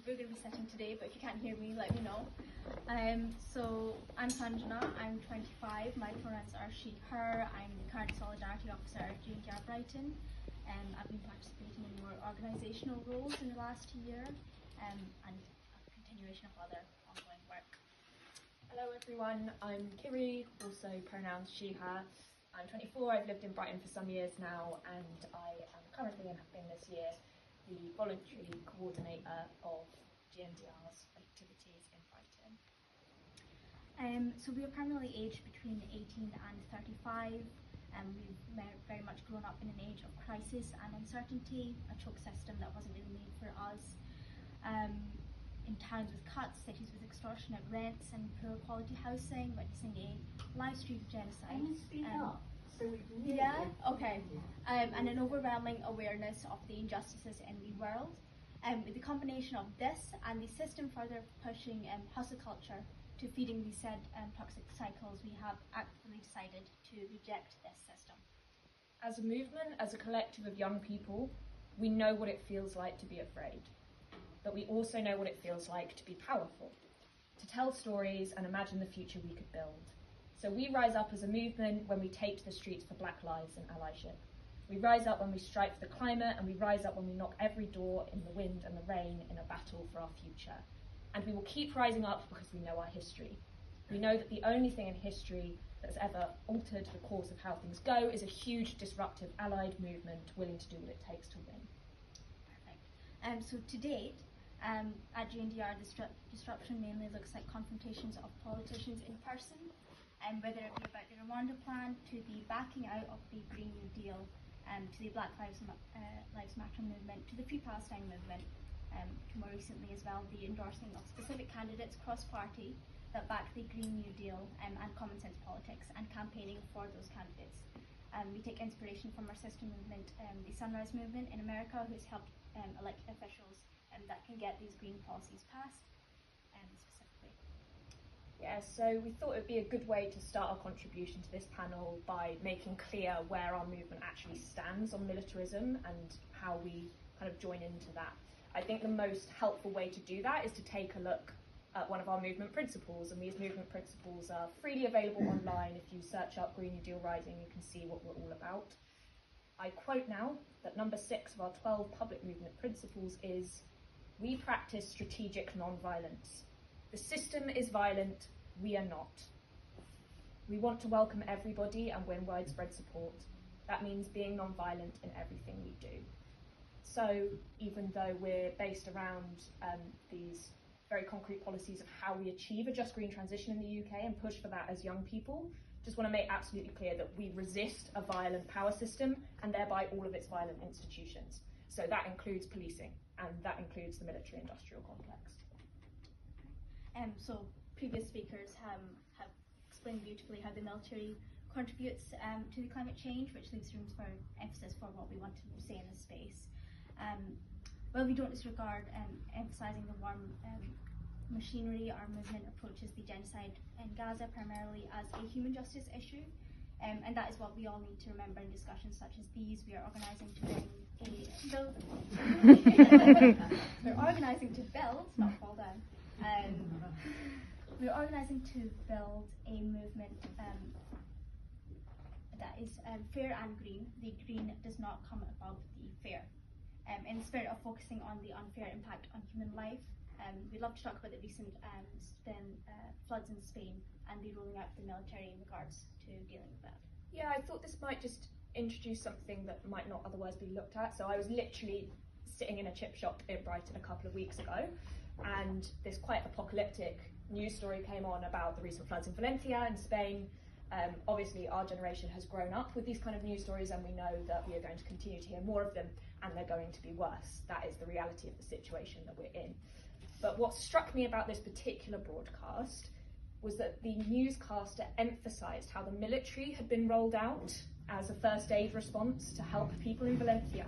we're going to be setting today, but if you can't hear me, let me know. So I'm Sanjana, I'm 25, my pronouns are she, her. I'm the current Solidarity Officer at GNDR Brighton. I've been participating in more organisational roles in the last year and a continuation of other ongoing work. Hello everyone, I'm Kiri, also pronouns she, her. I'm 24, I've lived in Brighton for some years now, and I am currently, and have been this year, the voluntary coordinator of GNDR's activities in Brighton. So we are primarily aged between 18 and 35. We've very much grown up in an age of crisis and uncertainty, a choke system that wasn't really made for us. In towns with cuts, cities with extortionate rents and poor quality housing, witnessing a live stream genocide. And an overwhelming awareness of the injustices in the world. With the combination of this and the system further pushing hustle culture to feeding these said toxic cycles, we have actively decided to reject this system. As a movement, as a collective of young people, we know what it feels like to be afraid. But we also know what it feels like to be powerful, to tell stories and imagine the future we could build. So we rise up as a movement when we take to the streets for Black lives and allyship. We rise up when we strike for the climate, and we rise up when we knock every door in the wind and the rain in a battle for our future. And we will keep rising up because we know our history. We know that the only thing in history that's ever altered the course of how things go is a huge disruptive allied movement willing to do what it takes to win. Perfect. So to date, at GNDR, disruption mainly looks like confrontations of politicians in person, and whether it be about the Rwanda plan, to the backing out of the Green New Deal, to the Black Lives Matter movement, to the Free Palestine movement, to more recently as well the endorsing of specific candidates cross-party that back the Green New Deal and common sense politics, and campaigning for those candidates. We take inspiration from our sister movement, the Sunrise Movement in America, who's helped elect officials that can get these green policies passed, specifically. Yeah, so we thought it would be a good way to start our contribution to this panel by making clear where our movement actually stands on militarism and how we kind of join into that. I think the most helpful way to do that is to take a look at one of our movement principles, and these movement principles are freely available online. If you search up Green New Deal Rising, you can see what we're all about. I quote now that number 6 of our 12 public movement principles is, "We practice strategic non-violence. The system is violent, we are not. We want to welcome everybody and win widespread support. That means being non-violent in everything we do." So even though we're based around these very concrete policies of how we achieve a just green transition in the UK and push for that as young people, just want to make absolutely clear that we resist a violent power system and thereby all of its violent institutions. So that includes policing, and that includes the military-industrial complex. So previous speakers have explained beautifully how the military contributes to the climate change, which leaves room for emphasis for what we want to say in this space. While we don't disregard emphasising the war machinery, our movement approaches the genocide in Gaza primarily as a human justice issue, and that is what we all need to remember in discussions such as these. We are organising to bring we're organising to build, not fall down. We're organising to build a movement that is fair and green. The green does not come above the fair. In the spirit of focusing on the unfair impact on human life, we'd love to talk about the recent floods in Spain and the rolling out of the military in regards to dealing with that. Yeah, I thought this might just introduce something that might not otherwise be looked at. So I was literally sitting in a chip shop in Brighton a couple of weeks ago, and this quite apocalyptic news story came on about the recent floods in Valencia in Spain. Obviously our generation has grown up with these kind of news stories, and we know that we are going to continue to hear more of them, and they're going to be worse. That is the reality of the situation that we're in. But what struck me about this particular broadcast was that the newscaster emphasised how the military had been rolled out as a first aid response to help people in Valencia.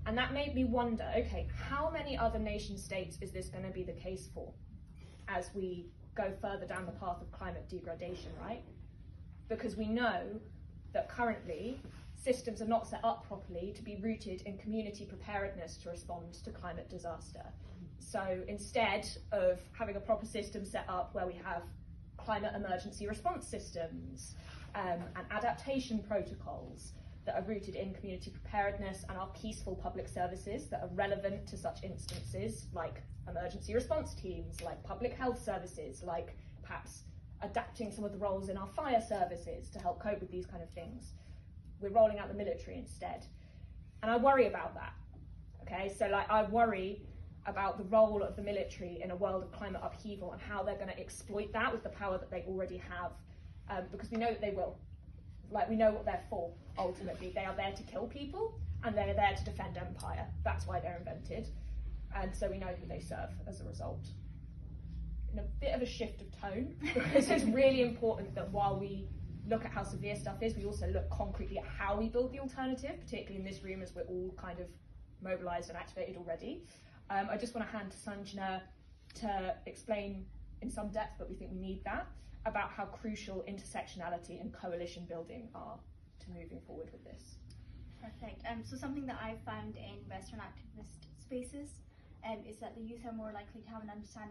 And that made me wonder, okay, how many other nation states is this going to be the case for as we go further down the path of climate degradation, right? Because we know that currently systems are not set up properly to be rooted in community preparedness to respond to climate disaster. So instead of having a proper system set up where we have climate emergency response systems and adaptation protocols that are rooted in community preparedness and our peaceful public services that are relevant to such instances, like emergency response teams, like public health services, like perhaps adapting some of the roles in our fire services to help cope with these kind of things. We're rolling out the military instead. And I worry about that, okay? So like I worry about the role of the military in a world of climate upheaval and how they're gonna exploit that with the power that they already have, because we know that they will. Like, we know what they're for, ultimately. They are there to kill people, and they're there to defend empire. That's why they're invented. And so we know who they serve as a result. In a bit of a shift of tone, because it's really important that while we look at how severe stuff is, we also look concretely at how we build the alternative, particularly in this room as we're all kind of mobilised and activated already. I just want to hand to Sanjana to explain in some depth, but we think we need that, about how crucial intersectionality and coalition building are to moving forward with this. Perfect. So something that I've found in Western activist spaces is that the youth are more likely to have an understanding